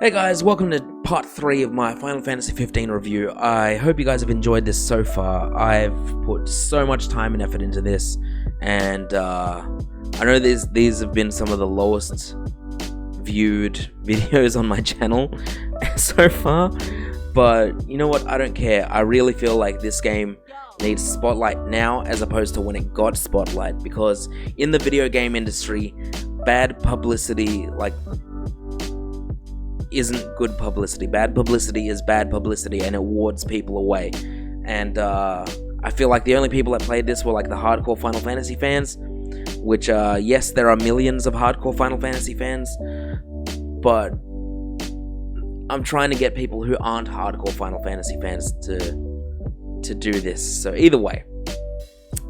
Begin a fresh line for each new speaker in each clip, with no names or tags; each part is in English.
Hey guys, welcome to part 3 of my Final Fantasy 15 review. I hope you guys have enjoyed this so far. I've put so much time and effort into this, and I know these have been some of the lowest viewed videos on my channel so far, but you know what, I don't care. I really feel like this game needs spotlight now as opposed to when it got spotlight, because in the video game industry, bad publicity, isn't good publicity. Bad publicity is bad publicity, and it wards people away. And I feel like the only people that played this were like the hardcore Final Fantasy fans, which yes, there are millions of hardcore Final Fantasy fans, but I'm trying to get people who aren't hardcore Final Fantasy fans to do this. So either way,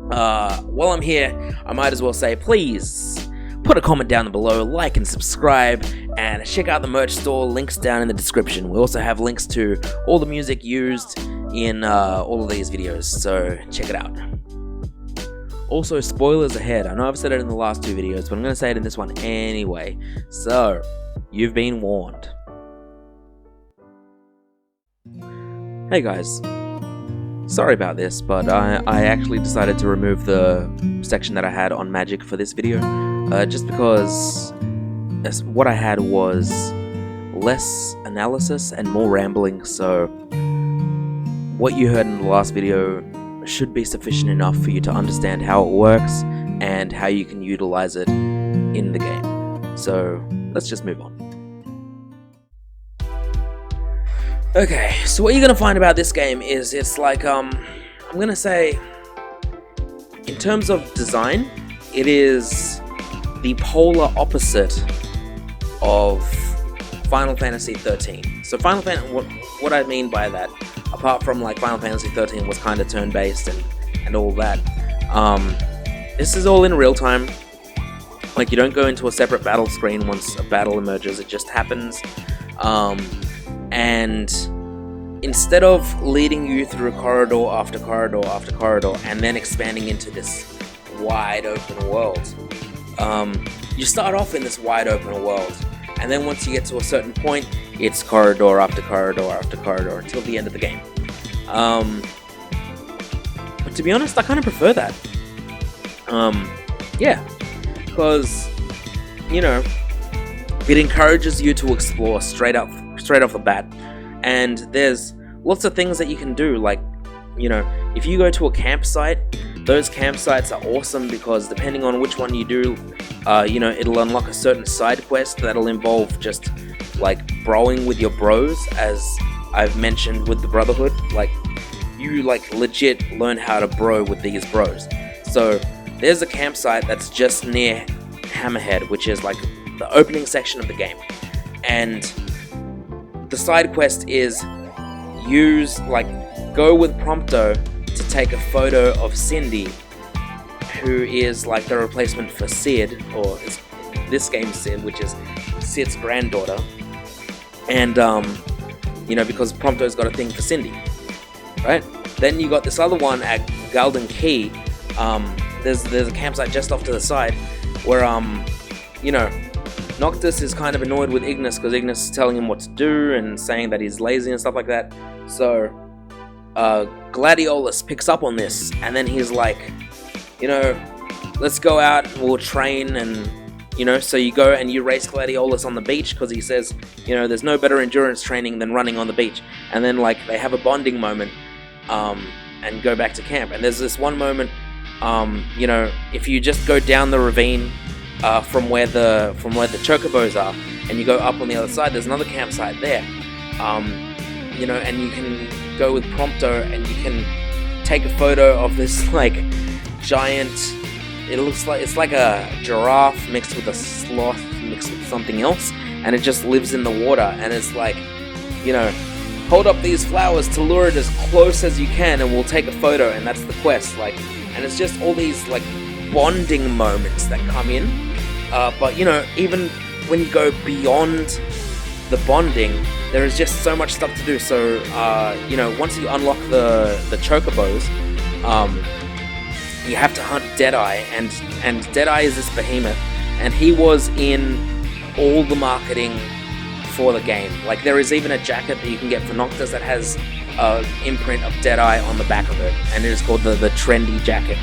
while I'm here, I might as well say, please put a comment down below, like and subscribe, and check out the merch store, links down in the description. We also have links to all the music used in all of these videos, so check it out. Also, spoilers ahead. I know I've said it in the last 2 videos, but I'm going to say it in this one anyway. So, you've been warned. Hey guys. Sorry about this, but I actually decided to remove the section that I had on magic for this video. Just because what I had was less analysis and more rambling, so what you heard in the last video should be sufficient enough for you to understand how it works and how you can utilize it in the game. So let's just move on. Okay, so what you're going to find about this game is it's like, I'm going to say, in terms of design, it is the polar opposite of Final Fantasy 13. So Final Fantasy, what I mean by that, apart from like Final Fantasy 13 was kind of turn-based and all that, this is all in real time. Like, you don't go into a separate battle screen once a battle emerges, it just happens. And instead of leading you through corridor after corridor after corridor and then expanding into this wide open world, you start off in this wide open world, and then once you get to a certain point, it's corridor after corridor after corridor until the end of the game. But to be honest, I kind of prefer that. Yeah, because, you know, it encourages you to explore straight off the bat, and there's lots of things that you can do. Like, you know, if you go to a campsite, those campsites are awesome because depending on which one you do, you know, it'll unlock a certain side quest that'll involve just like broing with your bros, as I've mentioned with the Brotherhood. Like, you like legit learn how to bro with these bros. So there's a campsite that's just near Hammerhead, which is like the opening section of the game, and the side quest is go with Prompto to take a photo of Cindy, who is like the replacement for Sid, or this game's Sid, which is Sid's granddaughter. And you know, because Prompto's got a thing for Cindy, right? Then you got this other one at Galden Key. There's a campsite just off to the side where you know, Noctis is kind of annoyed with Ignis because Ignis is telling him what to do and saying that he's lazy and stuff like that. So Gladiolus picks up on this, and then he's like, you know, let's go out and we'll train. And you know, so you go and you race Gladiolus on the beach because he says, you know, there's no better endurance training than running on the beach. And then like they have a bonding moment and go back to camp. And there's this one moment, you know, if you just go down the ravine from where the chocobos are, and you go up on the other side, there's another campsite there. You know, and you can go with Prompto and you can take a photo of this like giant, it's like a giraffe mixed with a sloth mixed with something else, and it just lives in the water, and it's like, you know, hold up these flowers to lure it as close as you can and we'll take a photo, and that's the quest. Like, and it's just all these like bonding moments that come in. But you know, even when you go beyond the bonding, there is just so much stuff to do. So you know, once you unlock the chocobos, you have to hunt Deadeye, and Deadeye is this behemoth, and he was in all the marketing for the game. Like, there is even a jacket that you can get for Noctis that has an imprint of Deadeye on the back of it, and it is called the trendy jacket.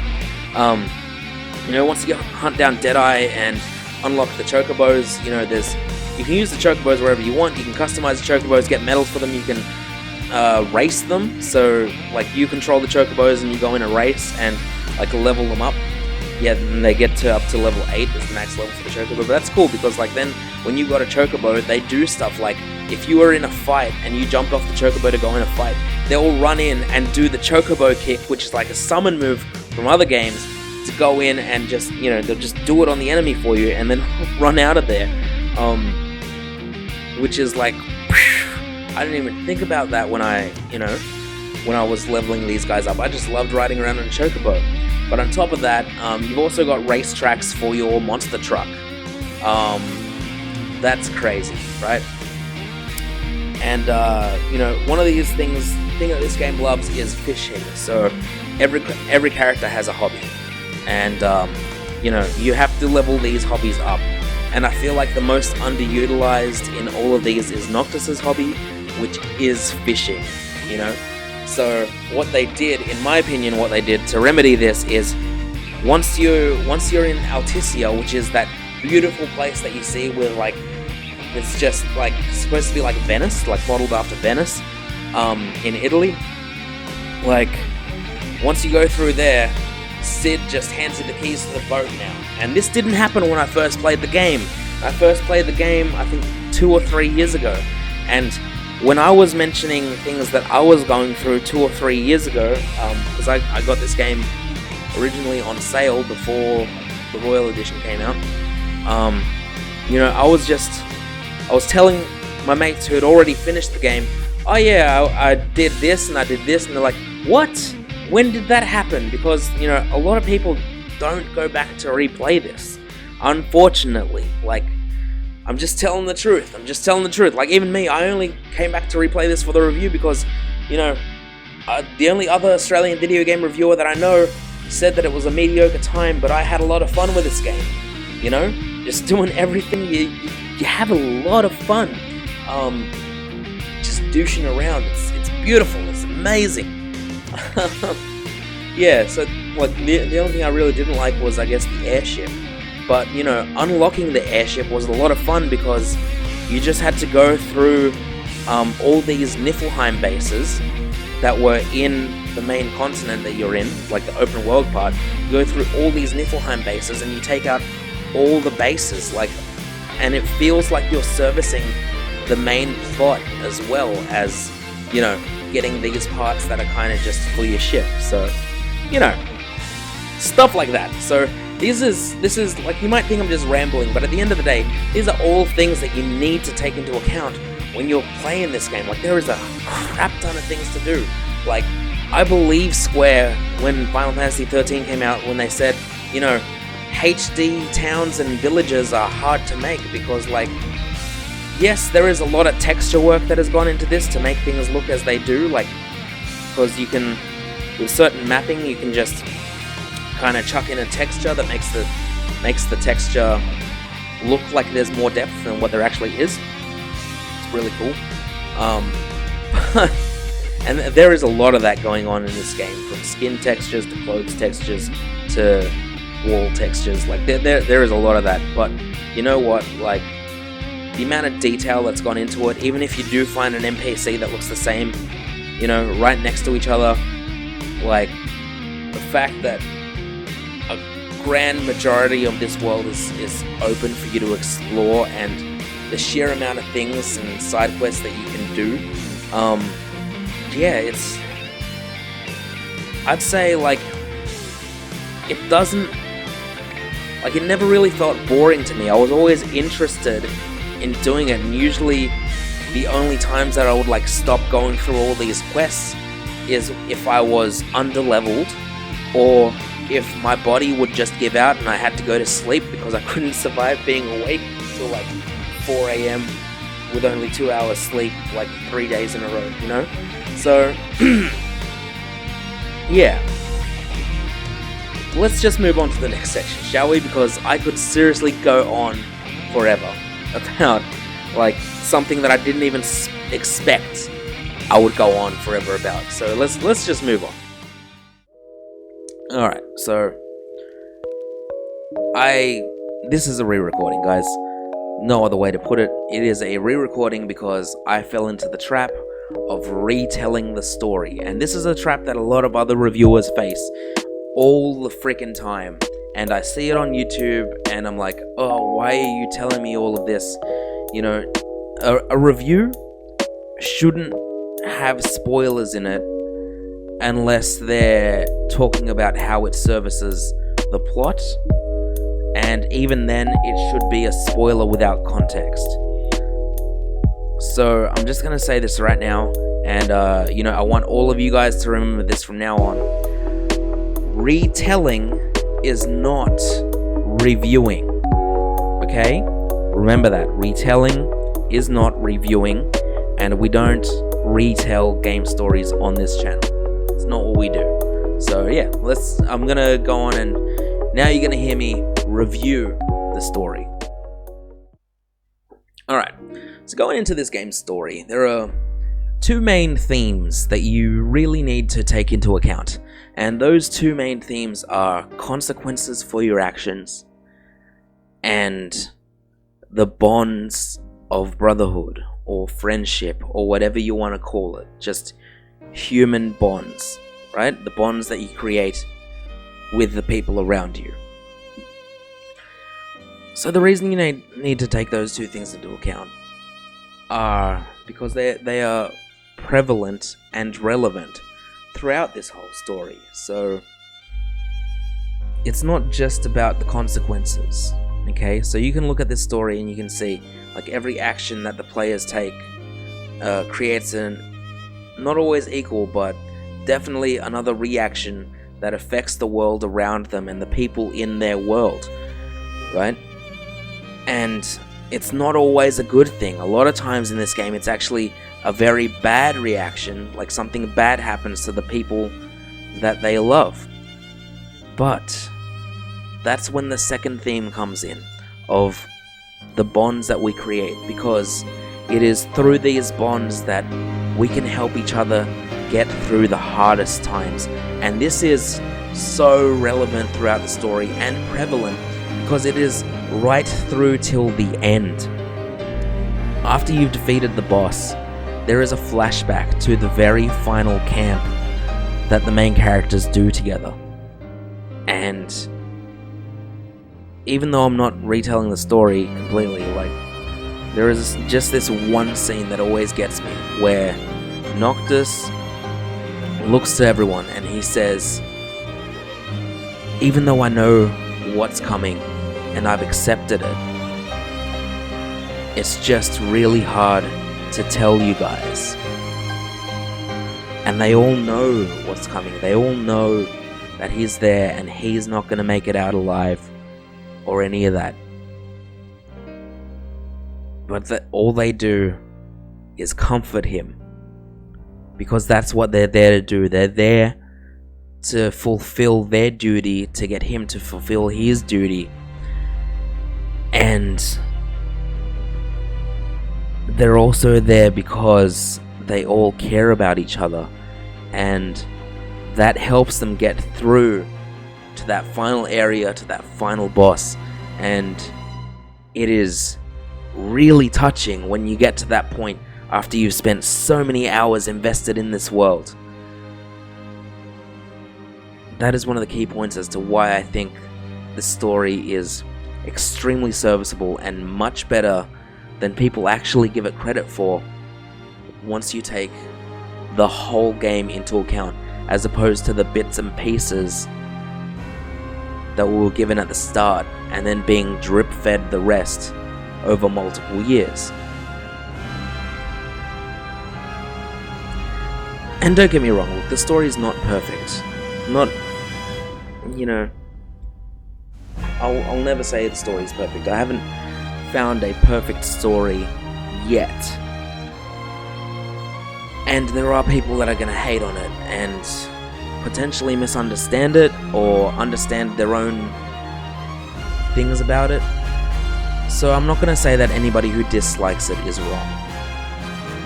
Once you hunt down Deadeye and unlock the chocobos, you can use the chocobos wherever you want. You can customize the chocobos, get medals for them. You can race them, so like you control the chocobos and you go in a race and like level them up. Yeah, then they get up to level 8 is the max level for the chocobo. But that's cool because like then when you got a chocobo, they do stuff like if you were in a fight and you jumped off the chocobo to go in a fight, they'll run in and do the chocobo kick, which is like a summon move from other games, to go in and just they'll just do it on the enemy for you and then run out of there. Which is like, I didn't even think about that when I was leveling these guys up. I just loved riding around on a chocobo. But on top of that, you've also got racetracks for your monster truck. That's crazy, right? And one of these things that this game loves is fishing. So every character has a hobby, and you have to level these hobbies up. And I feel like the most underutilized in all of these is Noctis'S Hobby, which is fishing. So what they did, in my opinion, to remedy this is once you're in Alticia, which is that beautiful place that you see with like it's just like supposed to be like Venice, like modeled after Venice, in Italy. Like once you go through there, Sid just hands you the keys to the boat now. And this didn't happen when I first played the game. I first played the game I think 2 or 3 years ago, and when I was mentioning things that I was going through 2 or 3 years ago, because I got this game originally on sale before the Royal Edition came out, I was telling my mates who had already finished the game, oh yeah, I did this and I did this, and they're like, what? When did that happen? Because, a lot of people don't go back to replay this, unfortunately. Like, I'm just telling the truth. Like, even me, I only came back to replay this for the review because, the only other Australian video game reviewer that I know said that it was a mediocre time, but I had a lot of fun with this game. Just doing everything, you have a lot of fun. Just douching around. It's beautiful. It's amazing. Yeah, so like the only thing I really didn't like was, I guess, the airship. But, unlocking the airship was a lot of fun because you just had to go through all these Niflheim bases that were in the main continent that you're in, like the open world part. You go through all these Niflheim bases and you take out all the bases, and it feels like you're servicing the main plot as well as, getting these parts that are kind of just for your ship. So, stuff like that. So this is like, you might think I'm just rambling, but at the end of the day, these are all things that you need to take into account when you're playing this game. Like, there is a crap ton of things to do. Like, I believe Square, when Final Fantasy 13 came out, when they said, HD towns and villages are hard to make because, like, yes, there is a lot of texture work that has gone into this to make things look as they do, like, because you can, with certain mapping, you can just kind of chuck in a texture that makes the texture look like there's more depth than what there actually is. It's really cool. And there is a lot of that going on in this game, from skin textures to clothes textures to wall textures. Like, there is a lot of that, but you know what, like, the amount of detail that's gone into it, even if you do find an NPC that looks the same, right next to each other, like, the fact that a grand majority of this world is open for you to explore, and the sheer amount of things and side quests that you can do, yeah, I'd say, like, it never really felt boring to me. I was always interested in doing it, and usually the only times that I would, like, stop going through all these quests is if I was underleveled, or if my body would just give out and I had to go to sleep because I couldn't survive being awake till like 4 a.m. with only 2 hours sleep, like 3 days in a row, So, yeah. Let's just move on to the next section, shall we? Because I could seriously go on forever about like something that I didn't even expect I would go on forever about. So let's just move on. Alright, so this is a re-recording, guys. No other way to put it. It is a re-recording because I fell into the trap of retelling the story. And this is a trap that a lot of other reviewers face all the freaking time. And I see it on YouTube and I'm like, oh, why are you telling me all of this? You know, a review shouldn't have spoilers in it unless they're talking about how it services the plot. And even then, it should be a spoiler without context. So I'm just going to say this right now. And, I want all of you guys to remember this from now on. Retelling is not reviewing. Okay? Remember that. Retelling is not reviewing. And we don't retell game stories on this channel. It's not what we do. So yeah, I'm going to go on and now you're going to hear me review the story. Alright, so going into this game's story, there are two main themes that you really need to take into account. And those two main themes are consequences for your actions and the bonds of brotherhood or friendship or whatever you want to call it. Just human bonds, right? The bonds that you create with the people around you. So the reason you need to take those two things into account are because they are prevalent and relevant throughout this whole story. So it's not just about the consequences, okay? So you can look at this story and you can see like every action that the players take creates not always equal, but definitely another reaction that affects the world around them and the people in their world, right? And it's not always a good thing. A lot of times in this game, it's actually a very bad reaction, like something bad happens to the people that they love. But that's when the second theme comes in, of the bonds that we create, because it is through these bonds that we can help each other get through the hardest times. And this is so relevant throughout the story and prevalent because it is right through till the end. After you've defeated the boss, there is a flashback to the very final camp that the main characters do together. And even though I'm not retelling the story completely, like, there is just this one scene that always gets me, where Noctis looks to everyone and he says, even though I know what's coming and I've accepted it, it's just really hard to tell you guys. And they all know what's coming. They all know that he's there and he's not going to make it out alive or any of that. But all they do is comfort him, because that's what they're there to do. They're there to fulfill their duty, to get him to fulfill his duty. And they're also there because they all care about each other, and that helps them get through to that final area, to that final boss. And it is really touching when you get to that point after you've spent so many hours invested in this world. That is one of the key points as to why I think the story is extremely serviceable and much better than people actually give it credit for once you take the whole game into account, as opposed to the bits and pieces that we were given at the start and then being drip fed the rest over multiple years. And don't get me wrong, look, the story is not perfect. Not, I'll never say the story is perfect. I haven't found a perfect story yet. And there are people that are going to hate on it and potentially misunderstand it or understand their own things about it. So I'm not going to say that anybody who dislikes it is wrong.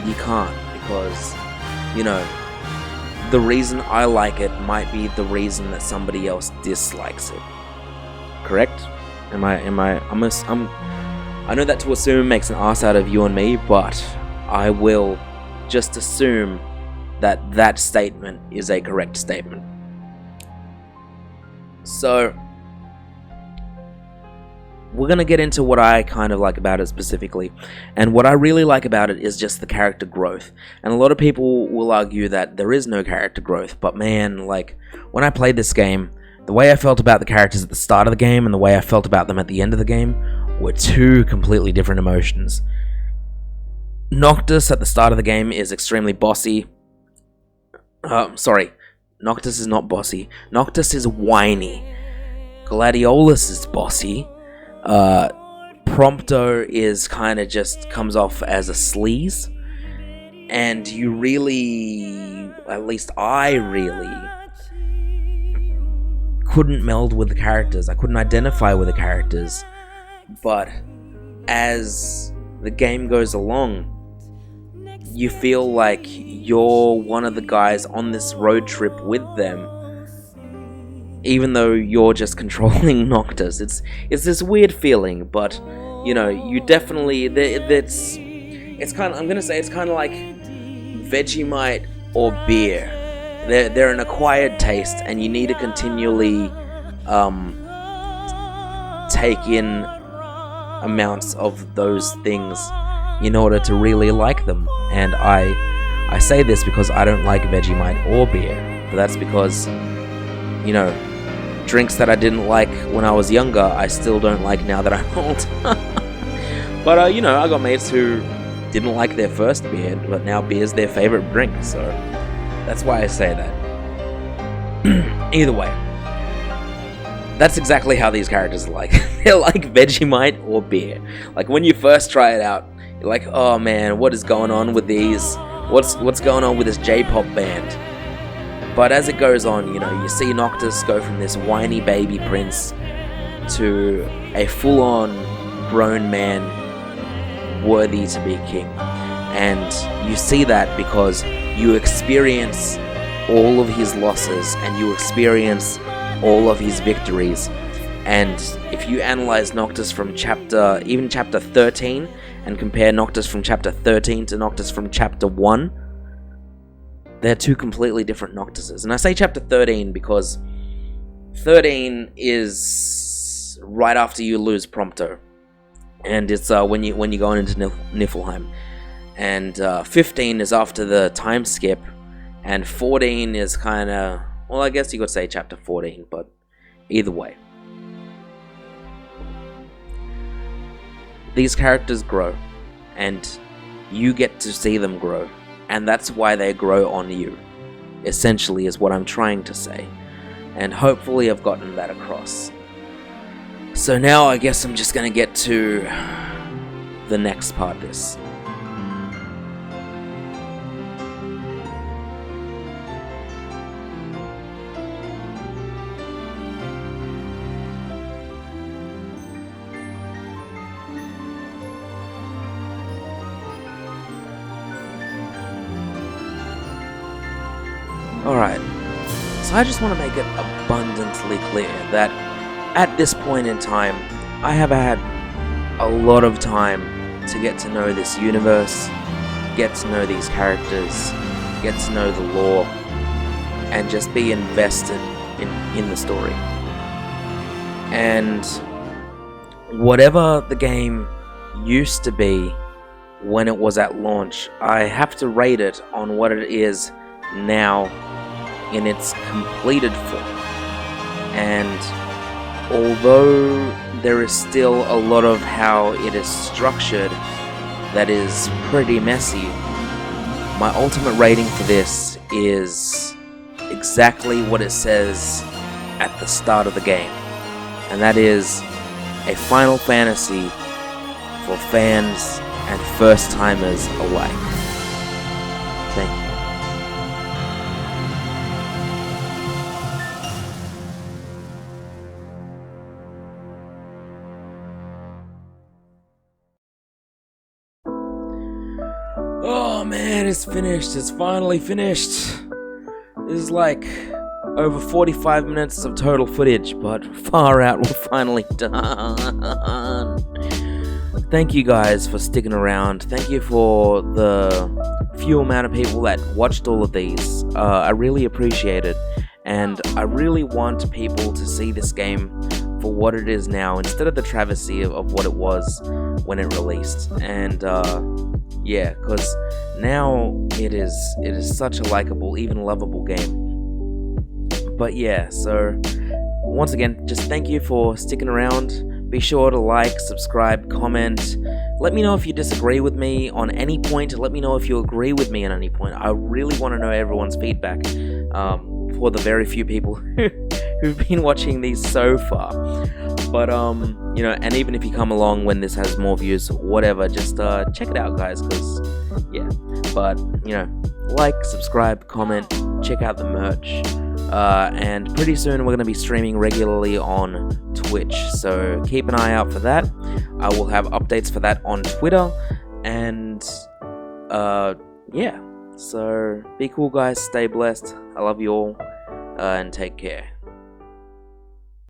You can't, because, you know, the reason I like it might be the reason that somebody else dislikes it. Correct? I know that to assume makes an ass out of you and me, but I will just assume that that statement is a correct statement. So, we're going to get into what I kind of like about it specifically. And what I really like about it is just the character growth. And a lot of people will argue that there is no character growth. But man, like, when I played this game, the way I felt about the characters at the start of the game and the way I felt about them at the end of the game were two completely different emotions. Noctis at the start of the game is extremely bossy. Noctis is not bossy. Noctis is whiny. Gladiolus is bossy. Prompto is kind of just comes off as a sleaze, and you really, at least I really, couldn't meld with the characters. I couldn't identify with the characters, but as the game goes along, you feel like you're one of the guys on this road trip with them, even though you're just controlling Noctis. It's this weird feeling, but you know, you definitely it's kind of, I'm gonna say it's kind of like Vegemite or beer. They're an acquired taste, and you need to continually take in amounts of those things in order to really like them. And I say this because I don't like Vegemite or beer, but that's because, you know, drinks that I didn't like when I was younger, I still don't like now that I'm old. But, you know, I got mates who didn't like their first beer, but now beer's their favorite drink, so that's why I say that. Either way, that's exactly how these characters are like. They're like Vegemite or beer. Like, when you first try it out, you're like, oh man, what is going on with these? What's going on with this J-pop band? But as it goes on, you know, you see Noctis go from this whiny baby prince to a full-on grown man worthy to be king. And you see that because you experience all of his losses and you experience all of his victories. And if you analyze Noctis from chapter 13 and compare Noctis from chapter 13 to Noctis from chapter 1, they're two completely different Noctises. And I say chapter 13 because 13 is right after you lose Prompto, and it's when you go into Niflheim, and 15 is after the time skip, and 14 is kind of, well, I guess you could say chapter 14, but either way, these characters grow, and you get to see them grow. And that's why they grow on you, essentially, is what I'm trying to say. And hopefully I've gotten that across. So now I guess I'm just going to get to the next part of this. Alright, so I just want to make it abundantly clear that at this point in time, I have had a lot of time to get to know this universe, get to know these characters, get to know the lore, and just be invested in the story. And whatever the game used to be when it was at launch, I have to rate it on what it is now in its completed form. And although there is still a lot of how it is structured that is pretty messy, my ultimate rating for this is exactly what it says at the start of the game, and that is a Final Fantasy for fans and first-timers alike. Thank you. Oh man, it's finished. It's finally finished. This is like over 45 minutes of total footage, but far out, we're finally done. Thank you guys for sticking around. Thank you for the few amount of people that watched all of these. I really appreciate it, and I really want people to see this game for what it is now, instead of the travesty of what it was when it released. And yeah, because now it is such a likable, even lovable game. But yeah, so once again, just thank you for sticking around. Be sure to like, subscribe, comment. Let me know if you disagree with me on any point. Let me know if you agree with me on any point. I really want to know everyone's feedback, for the very few people who've been watching these so far. But you know, and even if you come along when this has more views, whatever, just check it out, guys, because yeah. But you know, like, subscribe, comment, check out the merch, and pretty soon we're going to be streaming regularly on Twitch, so keep an eye out for that. I will have updates for that on Twitter, and yeah, so be cool, guys, stay blessed, I love you all, and take care.